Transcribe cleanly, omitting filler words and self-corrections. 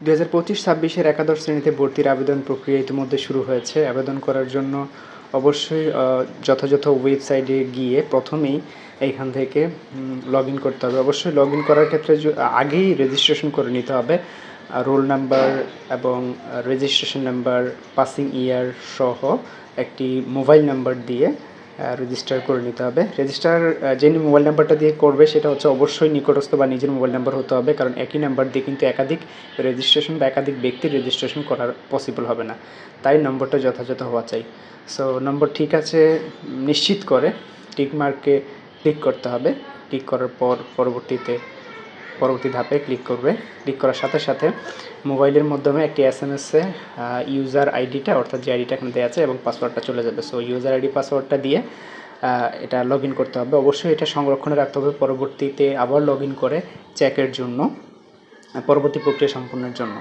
2025-26 একাদশ শ্রেণীতে ভর্তির আবেদন প্রক্রিয়া ইতিমধ্যে শুরু হয়েছে। আবেদন করার জন্য অবশ্যই যথাযথ ওয়েবসাইটে গিয়ে প্রথমেই এইখান থেকে লগইন করতে হবে। অবশ্যই লগইন করার ক্ষেত্রে আগেই রেজিস্ট্রেশন করে নিতে হবে। রোল নাম্বার এবং রেজিস্ট্রেশন নাম্বার, পাসিং ইয়ার সহ একটি মোবাইল নাম্বার দিয়ে রেজিস্টার করে নিতে হবে। যে মোবাইল নাম্বারটা দিয়ে করবে সেটা হচ্ছে অবশ্যই নিকটস্থ বা নিজের মোবাইল নাম্বার হতে হবে, কারণ একই নাম্বার দিয়ে কিন্তু একাধিক রেজিস্ট্রেশন বা একাধিক ব্যক্তির রেজিস্ট্রেশন করার পসিবল হবে না, তাই নম্বরটা যথাযথ হওয়া চাই। সো নম্বর ঠিক আছে নিশ্চিত করে টিক মার্কে ক্লিক করতে হবে। ক্লিক করার পর পরবর্তী ধাপে ক্লিক করবে। ক্লিক করার সাথে সাথে মোবাইলের মাধ্যমে একটি SMS-এ ইউজার আইডিটা, অর্থাৎ যে আইডিটা এখানে দেওয়া আছে, এবং পাসওয়ার্ডটা চলে যাবে। সো ইউজার আইডি পাসওয়ার্ডটা দিয়ে এটা লগইন করতে হবে। অবশ্যই এটা সংরক্ষণে রাখতে হবে পরবর্তীতে আবার লগইন করে চেকের জন্য, পরবর্তী প্রক্রিয়া সম্পূর্ণের জন্য।